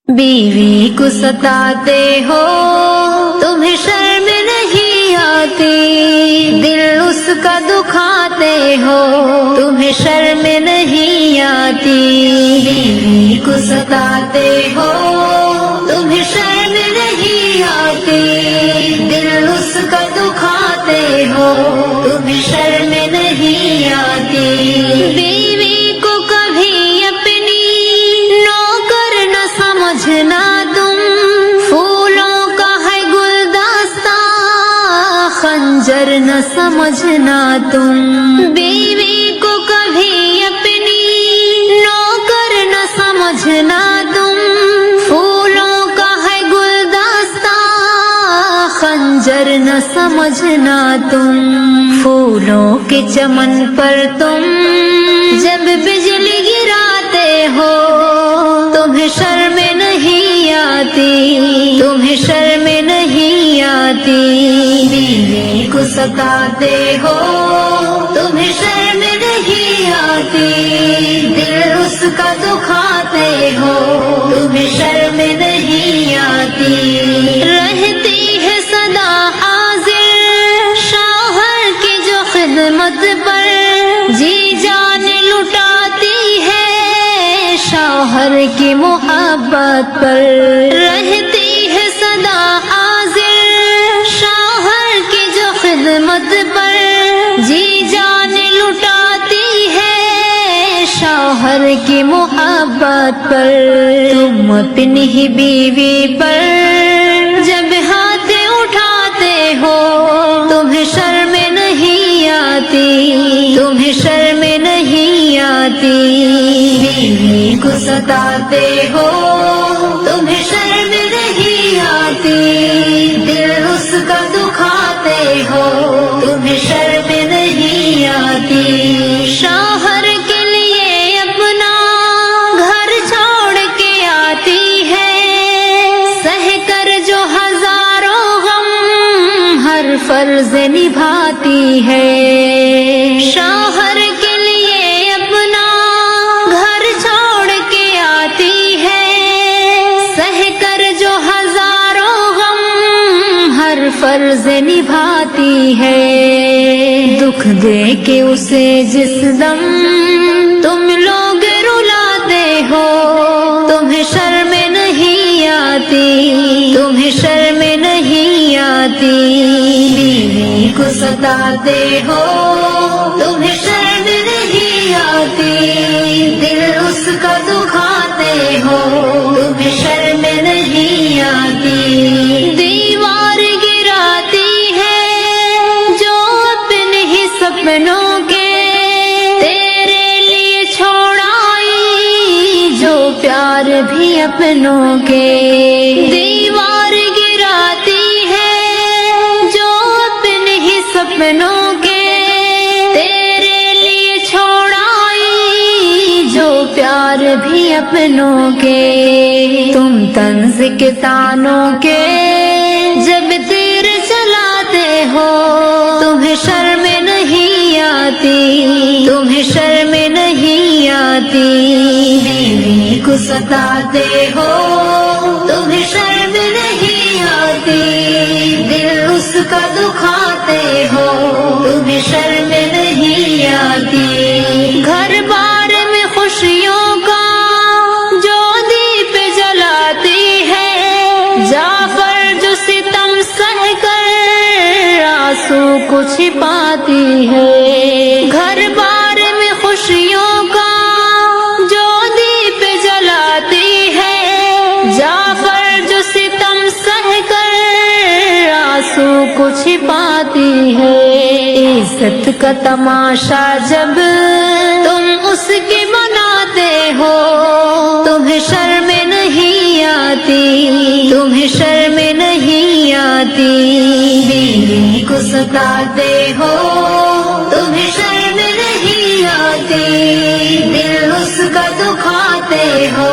بیوی کو ستاتے ہو تمہیں شرم نہیں آتی، دل اس کا دکھاتے ہو تمہیں شرم نہیں آتی، بیوی کو ستاتے ہو تمہیں شرم نہیں آتی، دل اس کا دکھاتے ہو تمہیں شرم نہیں آتی، بیوی کو کبھی اپنی نوکر نہ سمجھنا تم، پھولوں کا ہے گلدستہ خنجر نہ سمجھنا تم، بیوی کو کبھی اپنی نوکر نہ سمجھنا تم، پھولوں کا ہے گلدستہ خنجر نہ سمجھنا تم، پھولوں کے چمن پر تم جب بجلی گراتے ہو تمہیں شرم نہیں آتی، تمہیں شرم نہیں آتی، بیوی کو ستاتے ہو تمہیں شرم نہیں آتی، دل اس کا دکھاتے ہو تمہیں شرم نہیں آتی، رہتی ہے سدا حاضر شوہر کی جو خدمت پر، جی جان لٹاتی ہے شوہر کی محبت پر، رہتی ہے سدا حاضر شوہر کی جو خدمت پر، جی جان لٹاتی ہے شوہر کی محبت پر، تم اپنی ہی بیوی پر جب ہاتھ اٹھاتے ہو تمہیں شرم نہیں آتی، تمہیں شرم نہیں آتی، بیوی کو ستاتے ہو تمہیں شرم نہیں آتی، دل اس کا دکھاتے ہو تمہیں شرم نہیں آتی، شوہر کے لیے اپنا گھر چھوڑ کے آتی ہے، سہ کر جو ہزاروں غم ہر فرض نبھاتی ہے، شوہر کے لیے اپنا گھر چھوڑ کے آتی ہے، سہ کر جو ہزاروں غم ہر فرض نبھاتی ہے، دکھ دے کے اسے جس دم تم لوگ رلاتے ہو تمہیں شرم نہیں آتی، تمہیں شرم نہیں آتی، بیوی کو ستاتے ہو تمہیں شرم نہیں آتی، دل اس کا دکھاتے ہو تمہیں شرم نہیں آتی، دیوار گراتی ہے جو اپنے ہی سپنوں کے، تیرے لیے چھوڑائی جو پیار بھی اپنوں کے، دیوار گراتی ہے جو اپنے ہی سپنوں کے، تیرے لیے چھوڑائی جو پیار بھی اپنوں کے، تم طنز کے تانوں کے جب تیر چلاتے ہو تمہیں شرم نہیں آتی، تمہیں شرم نہیں آتی، بیوی کو ستاتے ہو تمہیں شرم نہیں آتی، دل اس کا دکھاتے ہو تمہیں شرم نہیں آتی، گھر بار میں خوشیوں کا جو دیپ جلاتی ہے، جعفر جو ستم سہ کر آنسو کو چھپاتی ہے، گھر بار میں خوشیوں کا جو دیپ جلاتی ہے، جعفر جو ستم سہ کر آنسو کو چھپاتی ہے، عزت کا تماشا جب تم اس کی بناتے ہو تمہیں شرم نہیں آتی، تمہیں شرم نہیں آتی، بیوی کو ستاتے ہو تمہیں شرم نہیں آتی، دل اس کا دکھاتے ہو